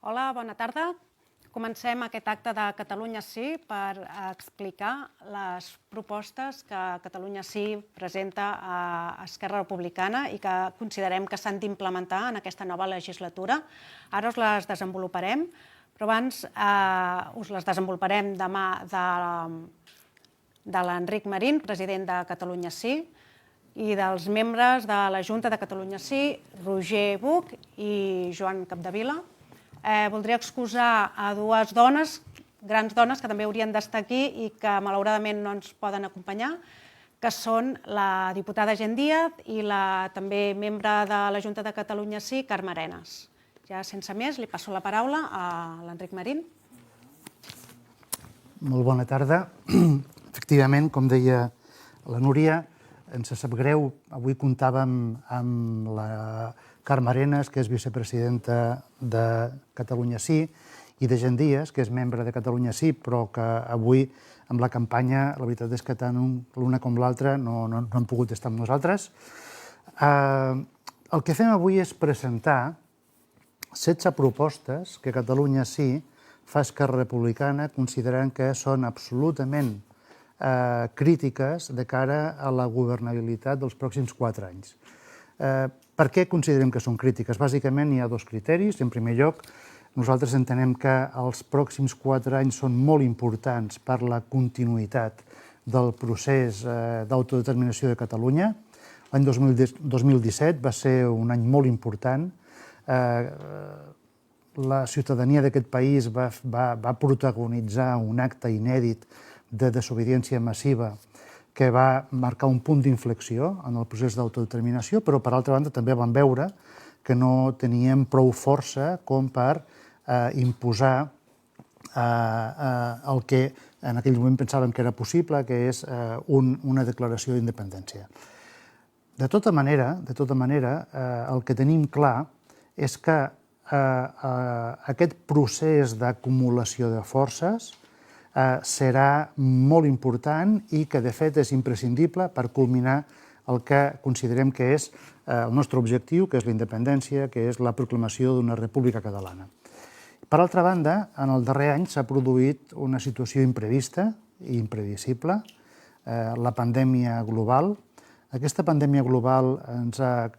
Hola, bona tarda. Comencem aquest acte de Catalunya Sí per explicar les propostes que Catalunya Sí presenta a Esquerra Republicana i que considerem que s'han d'implementar en aquesta nova legislatura. Ara us les desenvoluparem, però abans us les desenvoluparem de mà de l'Enric Marín, president de Catalunya Sí, i dels membres de la Junta de Catalunya Sí, Roger Buch i Joan Capdevila. Voldria excusar a dues dones, grans dones, que també haurien d'estar aquí i que malauradament no ens poden acompanyar, que són la diputada Gent Díaz i la també membre de la Junta de Catalunya Sí, Carme Arenas. Ja sense més, li passo la paraula a l'Enric Marín. Molt bona tarda. Efectivament, com deia la Núria, ens sap greu. Avui comptàvem amb la Carme Arenas, que és vicepresidenta de Catalunya Sí, i de Gent Díaz, que és membre de Catalunya Sí, però que avui, amb la campanya, la veritat és que tant l'una com l'altra no han pogut estar amb nosaltres. El que fem avui és presentar 16 propostes que Catalunya Sí fa Esquerra Republicana, considerant que són absolutament crítiques de cara a la governabilitat dels pròxims 4 anys. Per què considerem que són crítiques? Bàsicament hi ha dos criteris. En primer lloc, nosaltres entenem que els pròxims 4 anys són molt importants per la continuïtat del procés d'autodeterminació de Catalunya. L'any 2017 va ser un any molt important. La ciutadania d'aquest país va protagonitzar un acte inèdit de desobediència massiva que va marcar un punt d'inflexió en el procés d'autodeterminació, però per altra banda també vam veure que no teníem prou força com per imposar el que en aquell moment pensàvem que era possible, que és una declaració d'independència. De tota manera, el que tenim clar és que aquest procés d'acumulació de forces serà molt important i que, de fet, és imprescindible per culminar el que considerem que és el nostre objectiu, que és la independència, que és la proclamació d'una república catalana. Per altra banda, en el darrer any s'ha produït una situació imprevista i imprevisible, la pandèmia global. Aquesta pandèmia global ens ha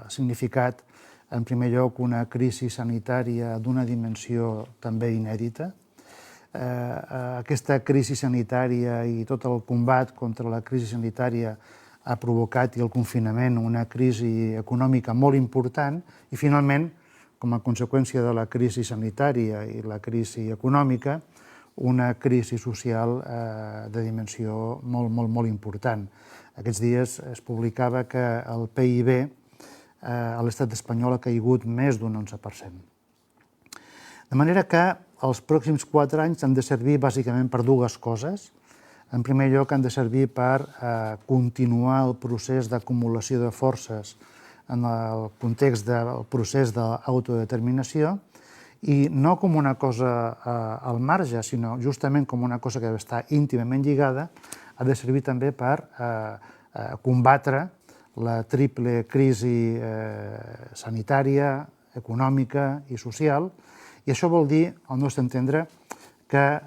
significat, en primer lloc, una crisi sanitària d'una dimensió també inèdita. Aquesta crisi sanitària i tot el combat contra la crisi sanitària ha provocat, i el confinament, una crisi econòmica molt important i, finalment, com a conseqüència de la crisi sanitària i la crisi econòmica, una crisi social de dimensió molt important. Aquests dies es publicava que el PIB a l'estat espanyol ha caigut més d'un 11%. De manera que els pròxims 4 anys han de servir bàsicament per dues coses. En primer lloc, han de servir per continuar el procés d'acumulació de forces en el context del procés d'autodeterminació i no com una cosa al marge, sinó justament com una cosa que està íntimament lligada, ha de servir també per combatre la triple crisi sanitària, econòmica i social. I això vol dir, al nostre entendre, que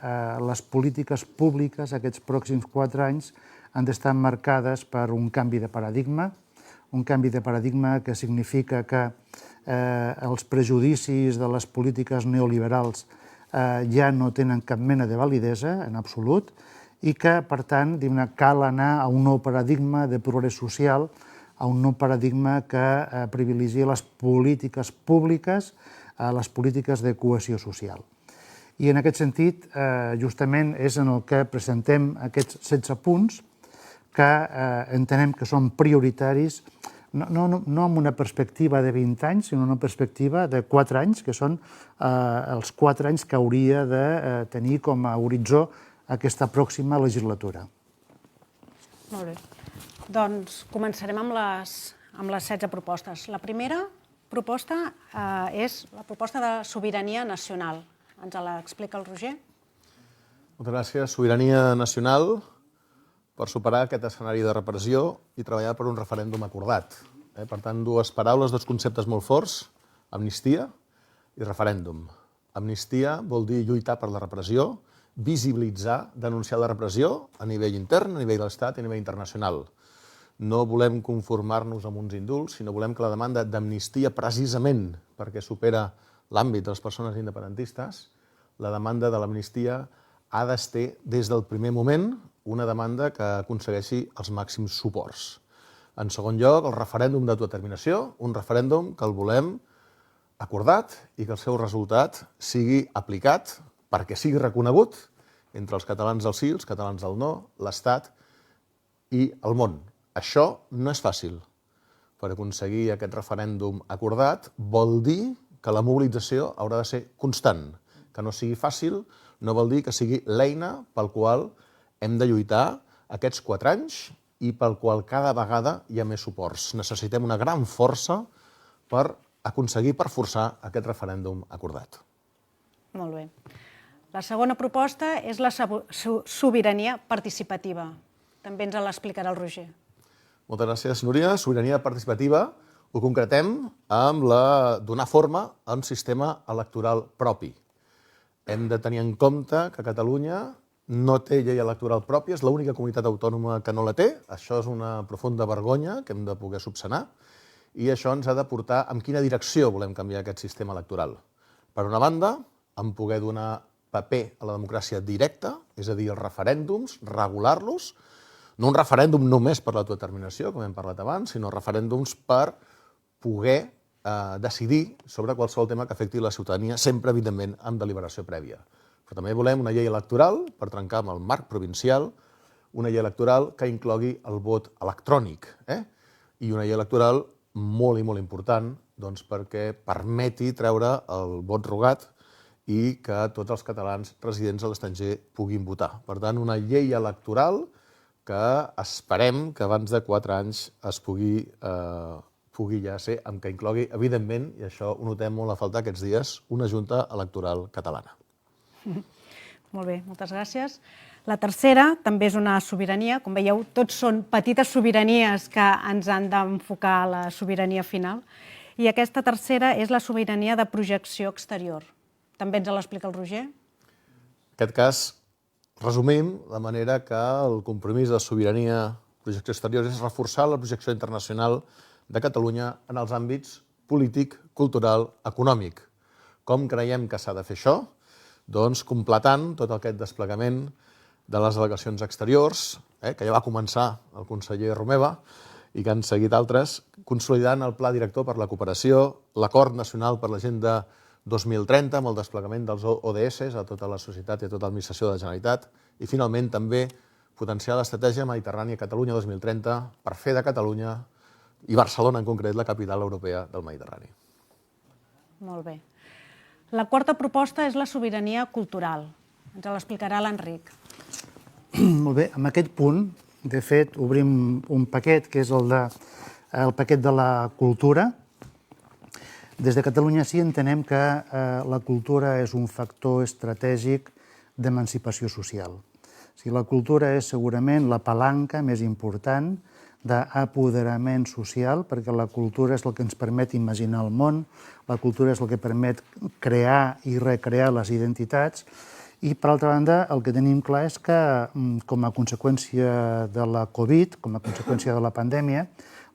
les polítiques públiques aquests pròxims 4 anys han d'estar marcades per un canvi de paradigma que significa que els prejudicis de les polítiques neoliberals ja no tenen cap mena de validesa, en absolut, i que, per tant, cal anar a un nou paradigma de progrés social, a un nou paradigma que privilegia les polítiques públiques a les polítiques de cohesió social. I en aquest sentit, justament, és en el que presentem aquests 16 punts que entenem que són prioritaris, no amb una perspectiva de 20 anys, sinó una perspectiva de 4 anys, que són els 4 anys que hauria de tenir com a horitzó aquesta pròxima legislatura. Molt bé. Doncs començarem amb les 16 propostes. La primera proposta és la proposta de sobirania nacional. Ens l'explica el Roger? Moltes gràcies. Sobirania nacional per superar aquest escenari de repressió i treballar per un referèndum acordat. Per tant, dues paraules, dos conceptes molt forts, amnistia i referèndum. Amnistia vol dir lluitar per la repressió, visibilitzar, denunciar la repressió a nivell intern, a nivell de l'Estat i a nivell internacional. No volem conformar-nos amb uns indults, sinó volem que la demanda d'amnistia, precisament perquè supera l'àmbit de les persones independentistes, la demanda de l'amnistia ha d'estar des del primer moment una demanda que aconsegueixi els màxims suports. En segon lloc, el referèndum d'autodeterminació, un referèndum que el volem acordat i que el seu resultat sigui aplicat perquè sigui reconegut entre els catalans del sí, els catalans del no, l'Estat i el món. Això no és fàcil. Per aconseguir aquest referèndum acordat vol dir que la mobilització haurà de ser constant. Que no sigui fàcil no vol dir que sigui l'eina pel qual hem de lluitar aquests 4 anys i pel qual cada vegada hi ha més suports. Necessitem una gran força per aconseguir, per forçar aquest referèndum acordat. Molt bé. La segona proposta és la sobirania participativa. També ens l'explicarà el Roger. Moltes gràcies, Núria. Sobirania participativa ho concretem amb donar forma a un sistema electoral propi. Hem de tenir en compte que Catalunya no té llei electoral pròpia, és l'única comunitat autònoma que no la té. Això és una profunda vergonya que hem de poder subsanar i això ens ha de portar en quina direcció volem canviar aquest sistema electoral. Per una banda, en poder donar paper a la democràcia directa, és a dir, els referèndums, regular-los, no un referèndum només per l'autodeterminació, com hem parlat abans, sinó referèndums per poder decidir sobre qualsevol tema que afecti la ciutadania, sempre, evidentment, amb deliberació prèvia. Però també volem una llei electoral per trencar amb el marc provincial, una llei electoral que inclogui el vot electrònic, i una llei electoral molt i molt important perquè permeti treure el vot rogat i que tots els catalans residents a l'estranger puguin votar. Per tant, una llei electoral que esperem que abans de 4 anys es pugui ja ser, amb que inclogui, evidentment, i això ho notem molt a faltar aquests dies, una junta electoral catalana. Molt bé, moltes gràcies. La tercera també és una sobirania. Com veieu, tots són petites sobiranies que ens han d'enfocar a la sobirania final. I aquesta tercera és la sobirania de projecció exterior. També ens l'explica el Roger. En aquest cas, resumim la manera que el compromís de sobirania projecció exterior és reforçar la projecció internacional de Catalunya en els àmbits polític, cultural, econòmic. Com creiem que s'ha de fer això? Doncs completant tot aquest desplegament de les delegacions exteriors, que ja va començar el conseller Romeva i que han seguit altres, consolidant el Pla Director per la Cooperació, l'Acord Nacional per l'Agenda 2030, amb el desplegament dels ODS a tota la societat i a tota l'administració de la Generalitat, i finalment també potenciar l'estratègia Mediterrània Catalunya 2030 per fer de Catalunya i Barcelona en concret la capital europea del Mediterrani. Molt bé. La quarta proposta és la sobirania cultural. Ens l'explicarà l'Enric. Molt bé, en aquest punt, de fet, obrim un paquet, que és el paquet de la cultura. Des de Catalunya sí entenem que la cultura és un factor estratègic d'emancipació social. La cultura és segurament la palanca més important d'apoderament social, perquè la cultura és el que ens permet imaginar el món, la cultura és el que permet crear i recrear les identitats, i, per altra banda, el que tenim clar és que, com a conseqüència de la Covid, com a conseqüència de la pandèmia,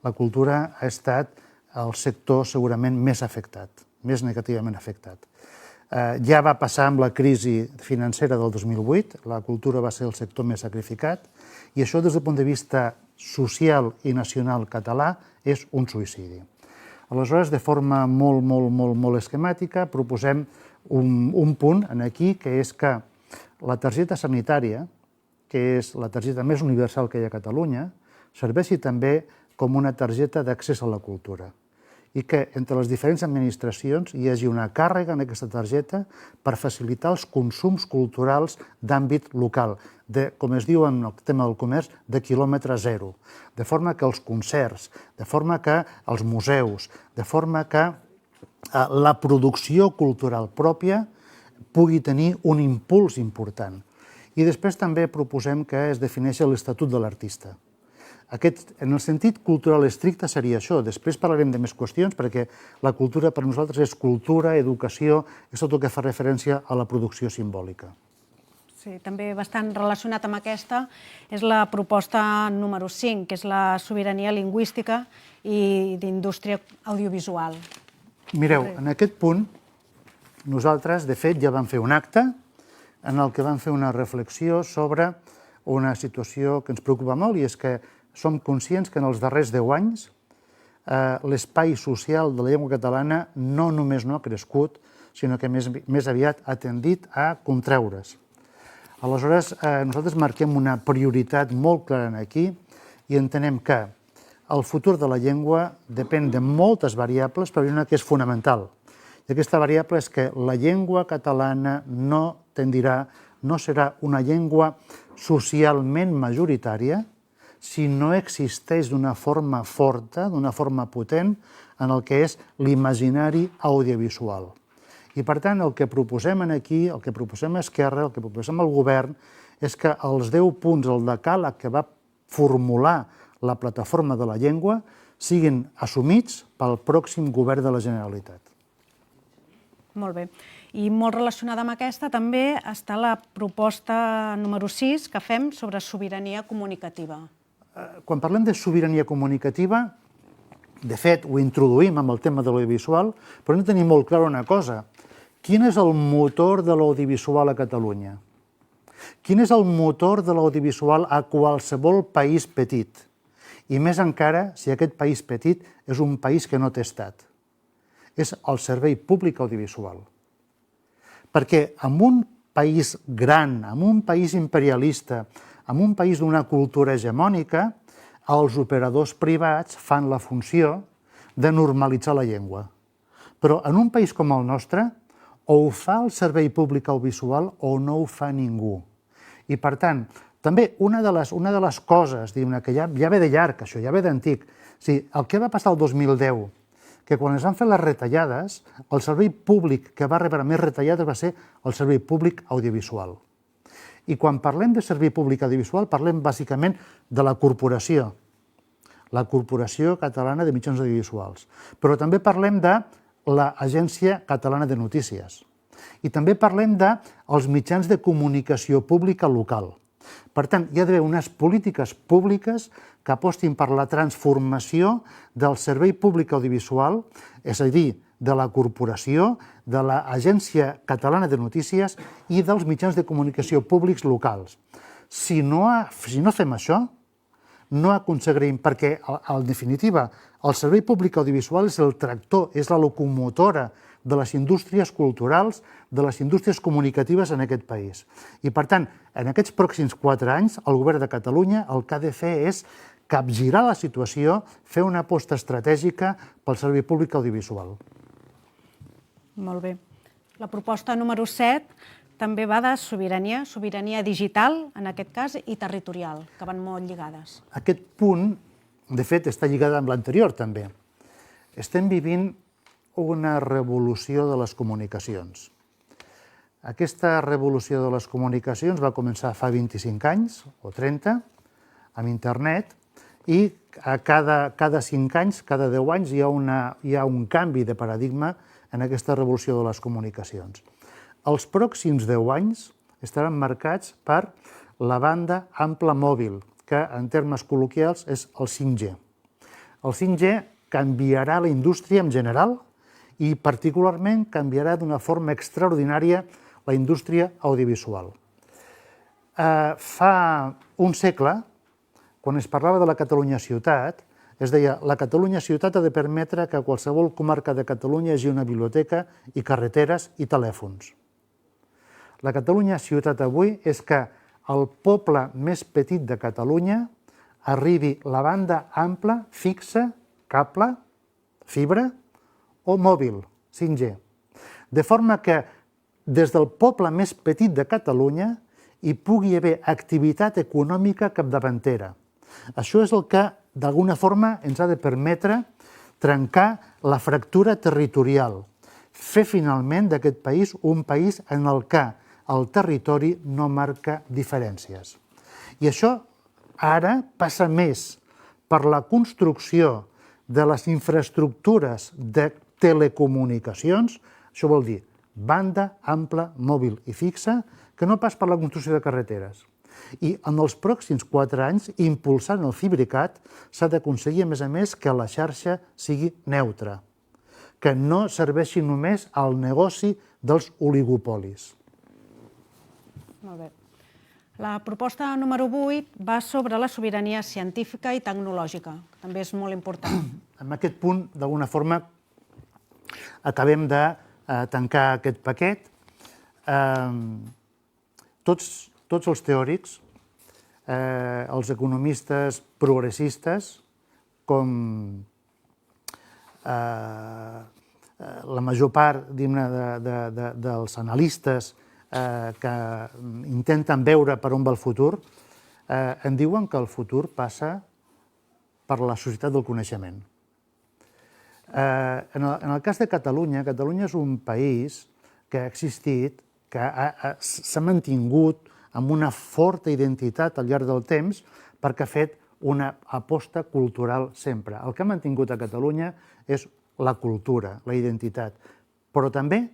la cultura ha estat el sector segurament més afectat, més negativament afectat. Ja va passar amb la crisi financera del 2008, la cultura va ser el sector més sacrificat, i això des del punt de vista social i nacional català és un suïcidi. Aleshores, de forma molt esquemàtica, proposem un punt aquí, que és que la targeta sanitària, que és la targeta més universal que hi ha a Catalunya, serveixi també com una targeta d'accés a la cultura i que entre les diferents administracions hi hagi una càrrega en aquesta targeta per facilitar els consums culturals d'àmbit local, com es diu en el tema del comerç, de quilòmetre zero, de forma que els concerts, de forma que els museus, de forma que la producció cultural pròpia pugui tenir un impuls important. I després també proposem que es defineixi l'Estatut de l'Artista. En el sentit cultural estricte seria això. Després parlarem de més qüestions, perquè la cultura per nosaltres és cultura, educació, és tot el que fa referència a la producció simbòlica. Sí, també bastant relacionat amb aquesta és la proposta número 5, que és la sobirania lingüística i d'indústria audiovisual. Mireu, en aquest punt, nosaltres, de fet, ja vam fer un acte en el que vam fer una reflexió sobre una situació que ens preocupa molt, i és que som conscients que en els darrers 10 anys l'espai social de la llengua catalana no només no ha crescut, sinó que més aviat ha tendit a contreure's. Aleshores, nosaltres marquem una prioritat molt clara aquí i entenem que el futur de la llengua depèn de moltes variables, però hi ha una que és fonamental. I aquesta variable és que la llengua catalana no serà una llengua socialment majoritària si no existeix d'una forma forta, d'una forma potent, en el que és l'imaginari audiovisual. I, per tant, el que proposem aquí, el que proposem a Esquerra, el que proposem al govern, és que els 10 punts, el decàleg que va formular la plataforma de la llengua, siguin assumits pel pròxim govern de la Generalitat. Molt bé. I molt relacionada amb aquesta també està la proposta número 6 que fem sobre sobirania comunicativa. Quan parlem de sobirania comunicativa, de fet, ho introduïm amb el tema de l'audiovisual, però hem de tenir molt clar una cosa. Quin és el motor de l'audiovisual a Catalunya? Quin és el motor de l'audiovisual a qualsevol país petit? I més encara si aquest país petit és un país que no té estat. És el servei públic audiovisual. Perquè en un país gran, en un país imperialista, en un país d'una cultura hegemònica, els operadors privats fan la funció de normalitzar la llengua. Però en un país com el nostre, o ho fa el servei públic audiovisual o no ho fa ningú. I, per tant, també una de les coses, que ja ve de llarg, això, ja ve d'antic, el que va passar el 2010, que quan es van fer les retallades, el servei públic que va rebre més retallades va ser el servei públic audiovisual. I quan parlem de servei públic audiovisual, parlem bàsicament de la Corporació Catalana de Mitjans Audiovisuals. Però també parlem de l'Agència Catalana de Notícies. I també parlem dels mitjans de comunicació pública local. Per tant, hi ha d'haver unes polítiques públiques que apostin per la transformació del servei públic audiovisual, és a dir, de la corporació, de l'Agència Catalana de Notícies i dels mitjans de comunicació públics locals. Si no fem això, no aconseguirem, perquè, en definitiva, el servei públic audiovisual és el tractor, és la locomotora de les indústries culturals, de les indústries comunicatives en aquest país. I, per tant, en aquests pròxims 4 anys, el govern de Catalunya el que ha de fer és capgirar la situació, fer una aposta estratègica pel servei públic audiovisual. Molt bé. La proposta número 7 també va de sobirania digital, en aquest cas, i territorial, que van molt lligades. Aquest punt, de fet, està lligat amb l'anterior, també. Estem vivint una revolució de les comunicacions. Aquesta revolució de les comunicacions va començar fa 25 anys, o 30, amb internet, i cada 5 anys, cada 10 anys, hi ha un canvi de paradigma en aquesta revolució de les comunicacions. Els pròxims 10 anys estaran marcats per la banda ampla mòbil, que en termes col·loquials és el 5G. El 5G canviarà la indústria en general i particularment canviarà d'una forma extraordinària la indústria audiovisual. Fa un segle, quan es parlava de la Catalunya ciutat, es deia la Catalunya ciutat ha de permetre que a qualsevol comarca de Catalunya hi hagi una biblioteca i carreteres i telèfons. La Catalunya ciutat avui és que al poble més petit de Catalunya arribi la banda ampla, fixa, cable, fibra o mòbil, 5G. De forma que des del poble més petit de Catalunya hi pugui haver activitat econòmica capdavantera. Això és el que, d'alguna forma, ens ha de permetre trencar la fractura territorial, fer finalment d'aquest país un país en el que el territori no marca diferències. I això ara passa més per la construcció de les infraestructures de telecomunicacions, això vol dir banda ampla, mòbil i fixa, que no pas per la construcció de carreteres. I en els pròxims 4 anys, impulsant el Fibricat, s'ha d'aconseguir, a més, que la xarxa sigui neutra, que no serveixi només al negoci dels oligopolis. Molt bé. La proposta número 8 va sobre la sobirania científica i tecnològica, que també és molt important. En aquest punt, d'alguna forma, acabem de tancar aquest paquet. Tots els teòrics, els economistes progressistes, com la major part dels analistes que intenten veure per on va el futur, en diuen que el futur passa per la societat del coneixement. En el cas de Catalunya, Catalunya és un país que ha existit, que s'ha mantingut amb una forta identitat al llarg del temps perquè ha fet una aposta cultural sempre. El que ha mantingut a Catalunya és la cultura, la identitat, però també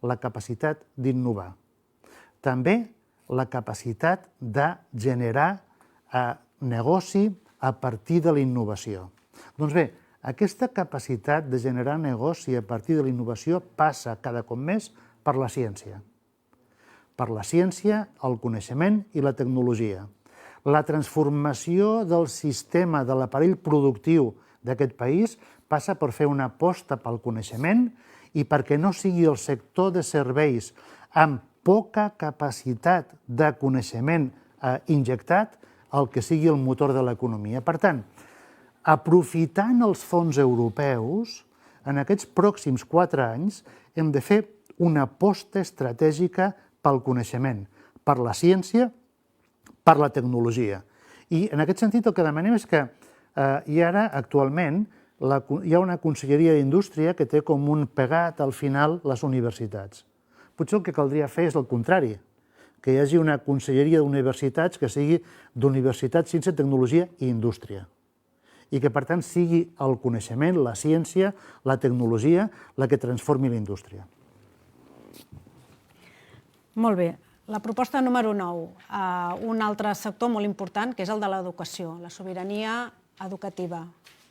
la capacitat d'innovar. També la capacitat de generar negoci a partir de la innovació. Doncs bé, aquesta capacitat de generar negoci a partir de la innovació passa cada cop més per la ciència. Per la ciència, el coneixement i la tecnologia. La transformació del sistema de l'aparell productiu d'aquest país passa per fer una aposta pel coneixement i perquè no sigui el sector de serveis amb poca capacitat de coneixement injectat el que sigui el motor de l'economia. Per tant, aprofitant els fons europeus, en aquests pròxims 4 anys hem de fer una aposta estratègica pel coneixement, per la ciència, per la tecnologia. I en aquest sentit el que demanem és que hi ha ara actualment hi ha una conselleria d'indústria que té com un pegat al final les universitats. Potser el que caldria fer és el contrari, que hi hagi una conselleria d'universitats que sigui d'universitats, ciència, tecnologia i indústria. I que, per tant, sigui el coneixement, la ciència, la tecnologia, la que transformi la indústria. Molt bé. La proposta número 9, un altre sector molt important, que és el de l'educació, la sobirania educativa.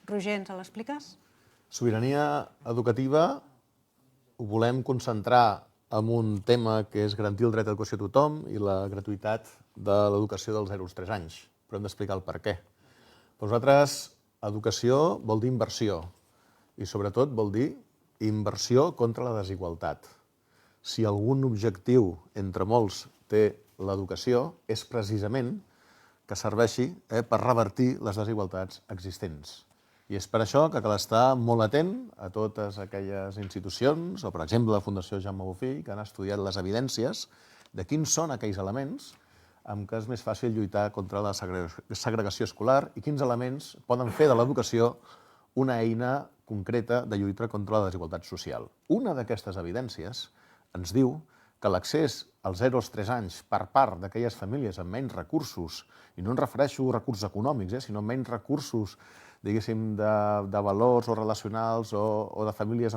Roger, ens l'expliques? Sobirania educativa ho volem concentrar en un tema que és garantir el dret a l'educació a tothom i la gratuïtat de l'educació dels 0 als 3 anys. Però hem d'explicar el per què. Per nosaltres, educació vol dir inversió i, sobretot, vol dir inversió contra la desigualtat. Si algun objectiu, entre molts, té l'educació, és precisament que serveixi per revertir les desigualtats existents. I és per això que cal estar molt atent a totes aquelles institucions, o per exemple la Fundació Jaume Bofill, que han estudiat les evidències de quins són aquells elements amb què és més fàcil lluitar contra la segregació escolar i quins elements poden fer de l'educació una eina concreta de lluita contra la desigualtat social. Una d'aquestes evidències ens diu que l'accés als 0 als 3 anys per part d'aquelles famílies amb menys recursos, i no em refereixo a recursos econòmics, sinó menys recursos, diguéssim, de valors o relacionals o de famílies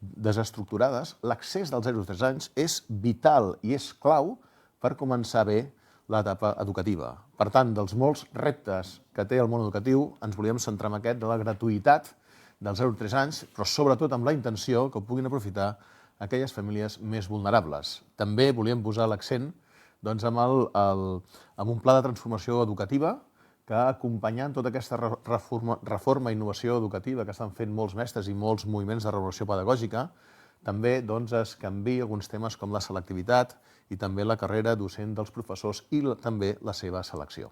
desestructurades, l'accés dels 0 als 3 anys és vital i és clau per començar bé l'etapa educativa. Per tant, dels molts reptes que té el món educatiu, ens volíem centrar en aquest de la gratuïtat dels 0 als 3 anys, però sobretot amb la intenció que ho puguin aprofitar aquelles famílies més vulnerables. També volíem posar l'accent amb un pla de transformació educativa que, acompanyant tota aquesta reforma i innovació educativa que estan fent molts mestres i molts moviments de revolució pedagògica, també es canviï alguns temes com la selectivitat i també la carrera docent dels professors i també la seva selecció.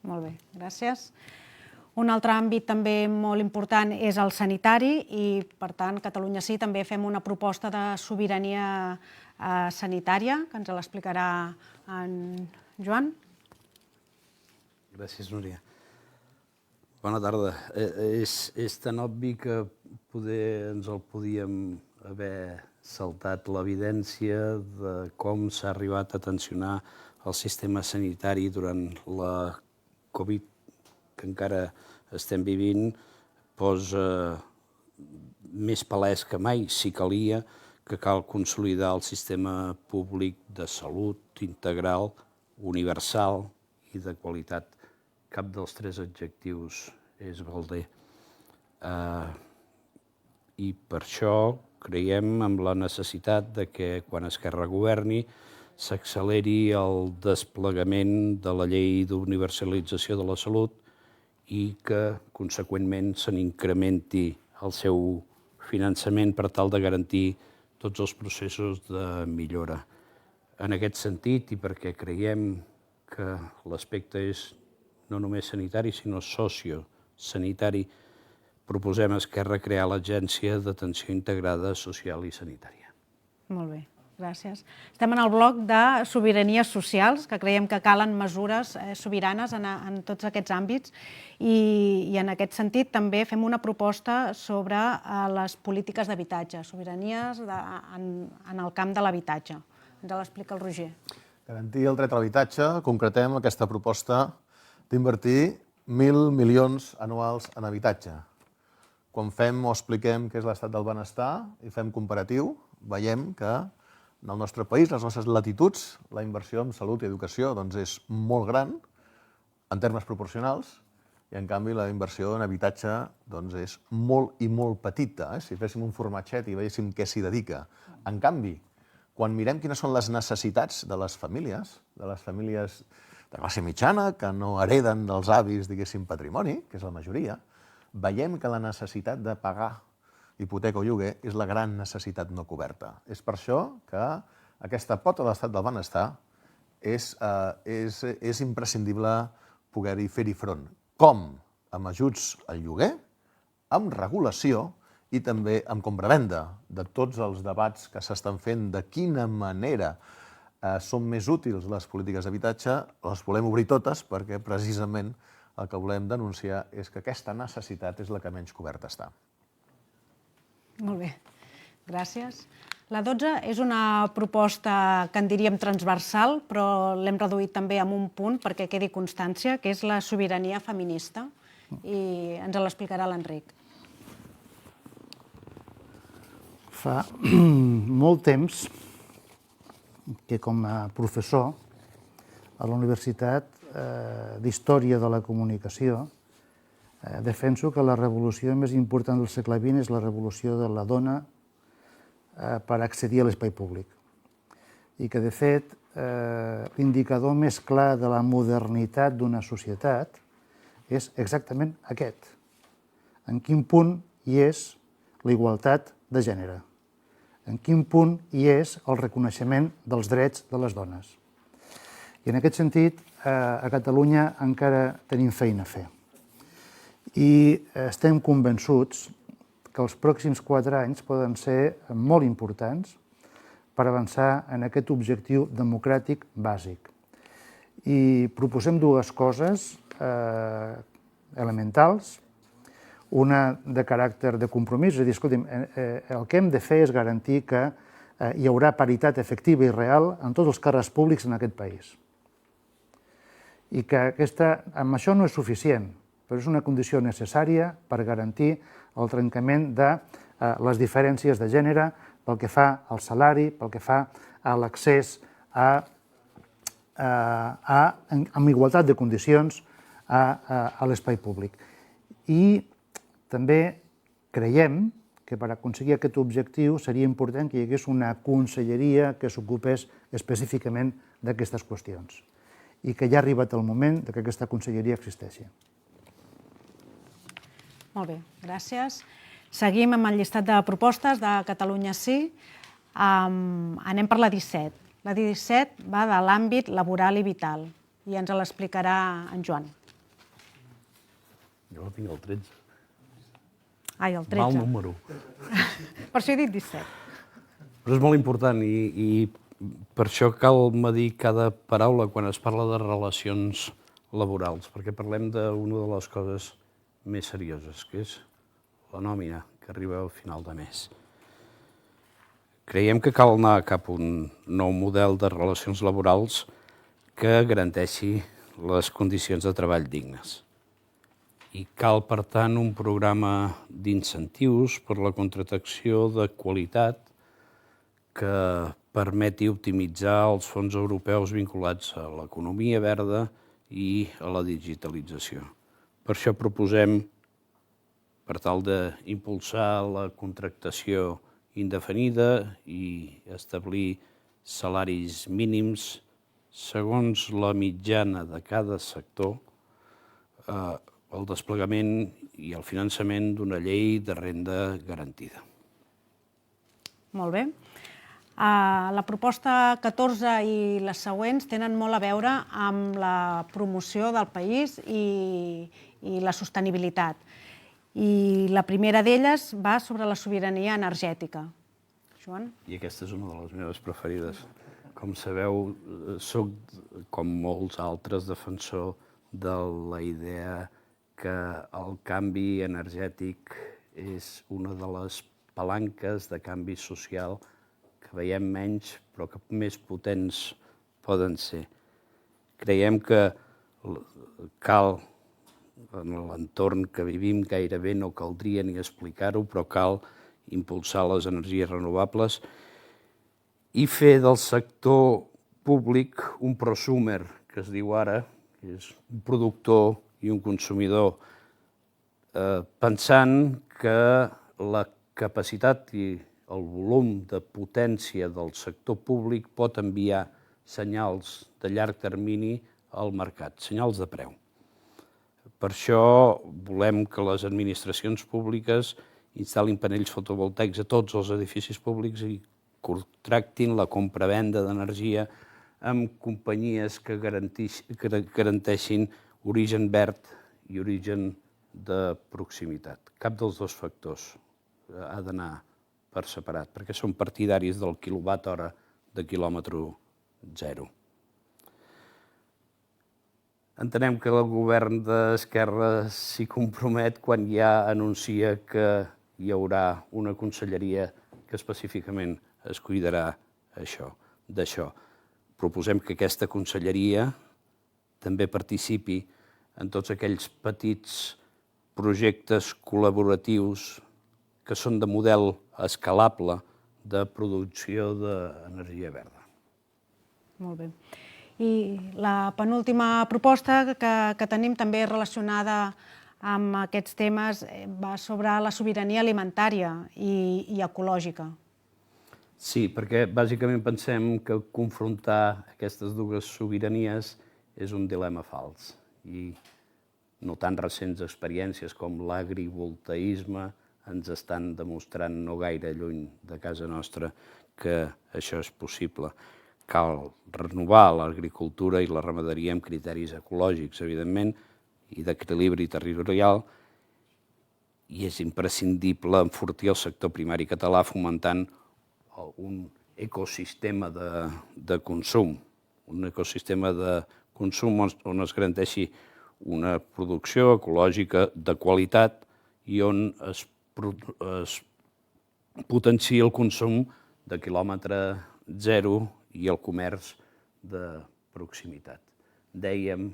Molt bé, gràcies. Un altre àmbit també molt important és el sanitari i, per tant, Catalunya Sí també fem una proposta de sobirania sanitària, que ens l'explicarà en Joan. Gràcies, Núria. Bona tarda. És tan obvi que poder ens el podíem haver saltat l'evidència de com s'ha arribat a tensionar el sistema sanitari durant la Covid, que encara estem vivint, posa més palès que mai, si calia, que cal consolidar el sistema públic de salut integral, universal i de qualitat. Cap dels tres adjectius és balder. I per això creiem en la necessitat de que quan Esquerra governi s'acceleri el desplegament de la llei d'universalització de la salut i que, conseqüentment, se n'incrementi el seu finançament per tal de garantir tots els processos de millora. En aquest sentit, i perquè creiem que l'aspecte és no només sanitari, sinó sociosanitari, proposem a Esquerra crear l'Agència d'Atenció Integrada Social i Sanitària. Molt bé, gràcies. Estem en el bloc de sobiranies socials, que creiem que calen mesures sobiranes en tots aquests àmbits i en aquest sentit també fem una proposta sobre les polítiques d'habitatge, sobiranies en el camp de l'habitatge. Ens l'explica el Roger. Garantir el dret a l'habitatge, concretem aquesta proposta d'invertir 1.000 milions anuals en habitatge. Quan fem o expliquem què és l'estat del benestar i fem comparatiu, veiem que en el nostre país, les nostres latituds, la inversió en salut i educació és molt gran en termes proporcionals i, en canvi, la inversió en habitatge és molt i molt petita, si féssim un formatget i veiéssim què s'hi dedica. En canvi, quan mirem quines són les necessitats de les famílies de classe mitjana, que no hereden dels avis, diguéssim, patrimoni, que és la majoria, veiem que la necessitat de pagar hipoteca o lloguer és la gran necessitat no coberta. És per això que aquesta pota de l'estat del benestar és imprescindible poder-hi fer-hi front. Com? Amb ajuts al lloguer, amb regulació i també amb compravenda. De tots els debats que s'estan fent de quina manera són més útils les polítiques d'habitatge, les volem obrir totes perquè precisament el que volem denunciar és que aquesta necessitat és la que menys coberta està. Molt bé, gràcies. La 12 és una proposta que en diríem transversal, però l'hem reduït també amb un punt perquè quedi constància, que és la sobirania feminista, i ens l'explicarà l'Enric. Fa molt temps que com a professor a la Universitat d'Història de la Comunicació defenso que la revolució més important del segle XX és la revolució de la dona per accedir a l'espai públic. I que, de fet, l'indicador més clar de la modernitat d'una societat és exactament aquest. En quin punt hi és la igualtat de gènere? En quin punt hi és el reconeixement dels drets de les dones? I en aquest sentit, a Catalunya encara tenim feina a fer. I estem convençuts que els pròxims 4 anys poden ser molt importants per avançar en aquest objectiu democràtic bàsic. I proposem 2 coses elementals, una de caràcter de compromís, és a dir, escolti'm, el que hem de fer és garantir que hi haurà paritat efectiva i real en tots els càrrecs públics en aquest país. I que amb això no és suficient, però és una condició necessària per garantir el trencament de les diferències de gènere pel que fa al salari, pel que fa a l'accés amb igualtat de condicions a l'espai públic. I també creiem que per aconseguir aquest objectiu seria important que hi hagués una conselleria que s'ocupés específicament d'aquestes qüestions i que ja ha arribat el moment que aquesta conselleria existeixi. Molt bé, gràcies. Seguim amb el llistat de propostes de Catalunya Sí. Anem per la 17. La 17 va de l'àmbit laboral i vital i ens l'explicarà en Joan. Jo tinc el 13. Ai, el 13. Mal número. Per això he dit 17. Però és molt important i per això cal medir cada paraula quan es parla de relacions laborals, perquè parlem d'una de les coses més serioses, que és la nòmina que arriba al final de mes. Creiem que cal anar cap a un nou model de relacions laborals que garanteixi les condicions de treball dignes. I cal, per tant, un programa d'incentius per la contractació de qualitat que permeti optimitzar els fons europeus vinculats a l'economia verda i a la digitalització. Per això proposem, per tal d'impulsar la contractació indefinida i establir salaris mínims segons la mitjana de cada sector, el desplegament i el finançament d'una llei de renda garantida. Molt bé. La proposta 14 i les següents tenen molt a veure amb la promoció del país i la sostenibilitat. I la primera d'elles va sobre la sobirania energètica. Joan? I aquesta és una de les meves preferides. Com sabeu, soc, com molts altres, defensor de la idea que el canvi energètic és una de les palanques de canvi social que veiem menys, però que més potents poden ser. Creiem que cal, en l'entorn que vivim, gairebé no caldria ni explicar-ho, però cal impulsar les energies renovables i fer del sector públic un prosumer, que es diu ara, que és un productor i un consumidor, pensant que la capacitat i el volum de potència del sector públic pot enviar senyals de llarg termini al mercat, senyals de preu. Per això volem que les administracions públiques instal·lin panells fotovoltaics a tots els edificis públics i contractin la compra-venda d'energia amb companyies que garanteixin origen verd i origen de proximitat. Cap dels dos factors ha d'anar per separat, perquè són partidaris del quilowatt-hora de quilòmetre zero. Entenem que el govern d'Esquerra s'hi compromet quan ja anuncia que hi haurà una conselleria que específicament es cuidarà d'això. Proposem que aquesta conselleria també participi en tots aquells petits projectes col·laboratius que són de model escalable de producció d'energia verda. Molt bé. I la penúltima proposta que tenim també relacionada amb aquests temes va sobre la sobirania alimentària i ecològica. Sí, perquè bàsicament pensem que confrontar aquestes dues sobiranies és un dilema fals. I no tan recents experiències com l'agrivoltaïsme ens estan demostrant no gaire lluny de casa nostra que això és possible. Cal renovar l'agricultura i la ramaderia amb criteris ecològics, evidentment, i d'equilibri territorial, i és imprescindible enfortir el sector primari català fomentant un ecosistema de consum, on es garanteixi una producció ecològica de qualitat i on es potenciï el consum de quilòmetre zero i el comerç de proximitat. Dèiem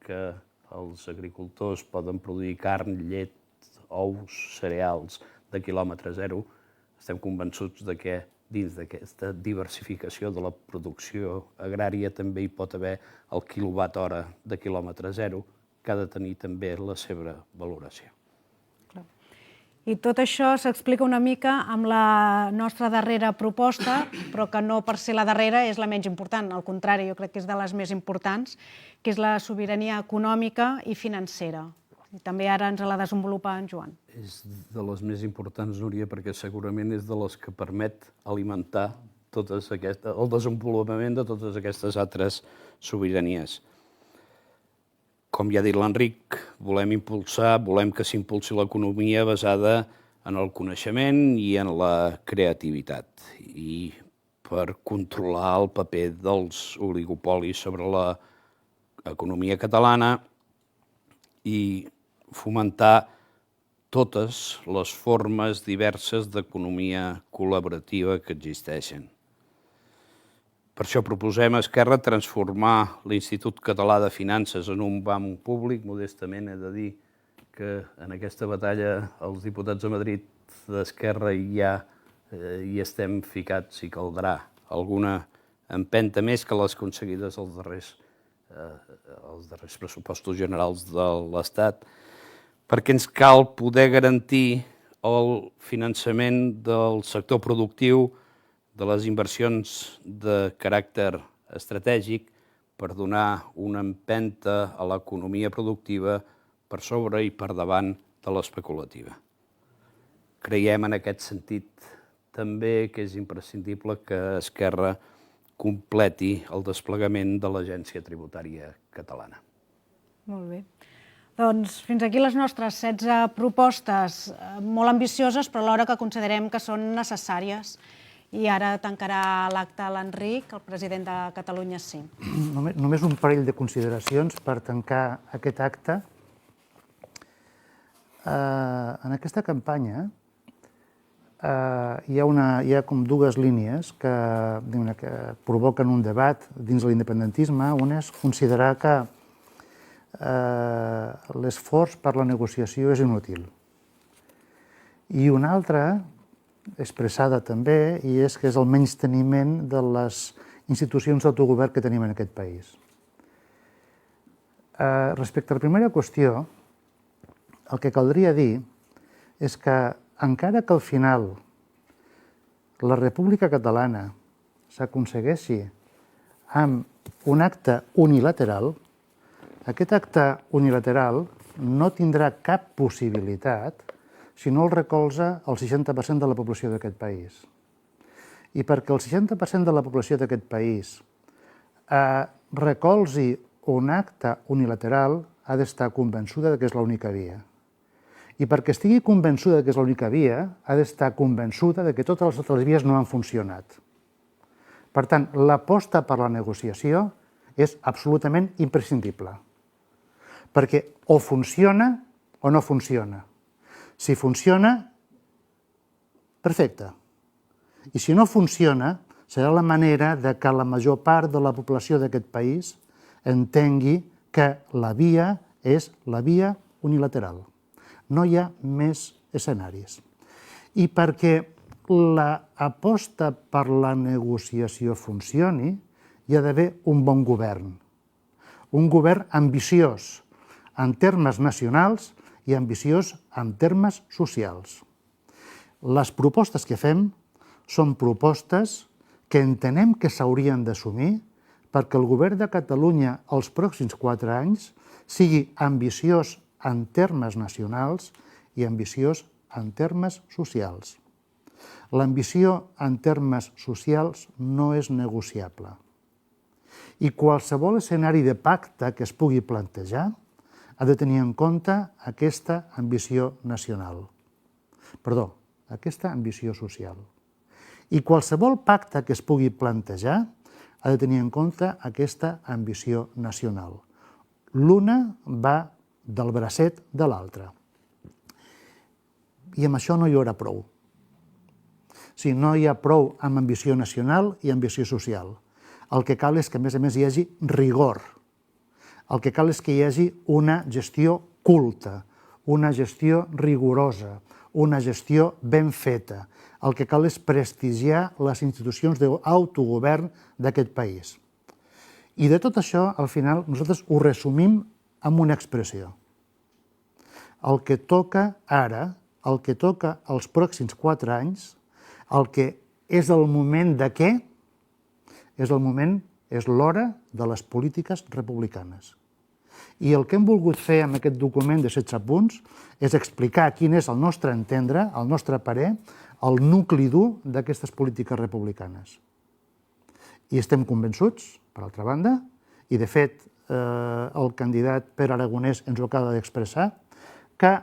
que els agricultors poden produir carn, llet, ous, cereals de quilòmetre zero. Estem convençuts que dins d'aquesta diversificació de la producció agrària també hi pot haver el quilowatt-hora de quilòmetre zero, que ha de tenir també la seva valoració. I tot això s'explica una mica amb la nostra darrera proposta, però que no per ser la darrera és la menys important. Al contrari, jo crec que és de les més importants, que és la sobirania econòmica i financera. I també ara ens la desenvolupa en Joan. És de les més importants, Núria, perquè segurament és de les que permet alimentar el desenvolupament de totes aquestes altres sobiranies. Com ja ha dit l'Enric, volem que s'impulsi l'economia basada en el coneixement i en la creativitat. I per controlar el paper dels oligopolis sobre l'economia catalana i fomentar totes les formes diverses d'economia col·laborativa que existeixen. Per això proposem a Esquerra transformar l'Institut Català de Finances en un banc públic. Modestament he de dir que en aquesta batalla els diputats de Madrid d'Esquerra ja hi estem ficats, si caldrà alguna empenta més que les aconseguides als darrers pressupostos generals de l'Estat, perquè ens cal poder garantir el finançament del sector productiu, de les inversions de caràcter estratègic, per donar una empenta a l'economia productiva per sobre i per davant de l'especulativa. Creiem en aquest sentit també que és imprescindible que Esquerra completi el desplegament de l'Agència Tributària Catalana. Molt bé. Doncs fins aquí les nostres 16 propostes molt ambicioses, però alhora que considerem que són necessàries. I ara tancarà l'acte l'Enric, el president de Catalunya Sí. Només un parell de consideracions per tancar aquest acte. En aquesta campanya hi ha com dues línies que provoquen un debat dins l'independentisme. Una és considerar que l'esforç per la negociació és inútil. I una altra, expressada també, i és que és el menysteniment de les institucions d'autogovern que tenim en aquest país. Respecte a la primera qüestió, el que caldria dir és que encara que al final la República Catalana s'aconsegueixi amb un acte unilateral, aquest acte unilateral no tindrà cap possibilitat si no el recolza el 60% de la població d'aquest país. I perquè el 60% de la població d'aquest país recolzi un acte unilateral, ha d'estar convençuda que és l'única via. I perquè estigui convençuda que és l'única via, ha d'estar convençuda que totes les altres vies no han funcionat. Per tant, l'aposta per la negociació és absolutament imprescindible, perquè o funciona o no funciona. Si funciona, perfecte. I si no funciona, serà la manera de que la major part de la població d'aquest país entengui que la via és la via unilateral. No hi ha més escenaris. I perquè l'aposta per la negociació funcioni, hi ha d'haver un bon govern. Un govern ambiciós en termes nacionals i ambiciós en termes socials. Les propostes que fem són propostes que entenem que s'haurien d'assumir perquè el govern de Catalunya els pròxims 4 anys sigui ambiciós en termes nacionals i ambiciós en termes socials. L'ambició en termes socials no és negociable. I qualsevol escenari de pacte que es pugui plantejar ha de tenir en compte aquesta ambició nacional. Perdó, aquesta ambició social. I qualsevol pacte que es pugui plantejar ha de tenir en compte aquesta ambició nacional. L'una va del bracet de l'altre. I amb això no hi haurà prou. Si no hi ha prou amb ambició nacional i ambició social. El que cal és que, a més, hi hagi rigor. El que cal és que hi hagi una gestió culta, una gestió rigorosa, una gestió ben feta. El que cal és prestigiar les institucions d'autogovern d'aquest país. I de tot això, al final, nosaltres ho resumim amb una expressió. El que toca ara, el que toca els pròxims 4 anys, el que és el moment de què? És l'hora de les polítiques republicanes. I el que hem volgut fer amb aquest document de 16 punts és explicar quin és el nostre entendre, el nostre parer, el nucli dur d'aquestes polítiques republicanes. I estem convençuts, per altra banda, i de fet el candidat Pere Aragonès ens ho acaba d'expressar, que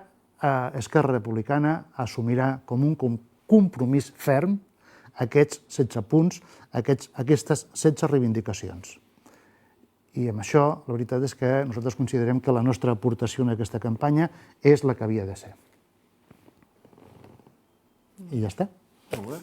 Esquerra Republicana assumirà com un compromís ferm aquests 16 punts, aquestes 16 reivindicacions. I amb això, la veritat és que nosaltres considerem que la nostra aportació en aquesta campanya és la que havia de ser. I ja està. Molt bé.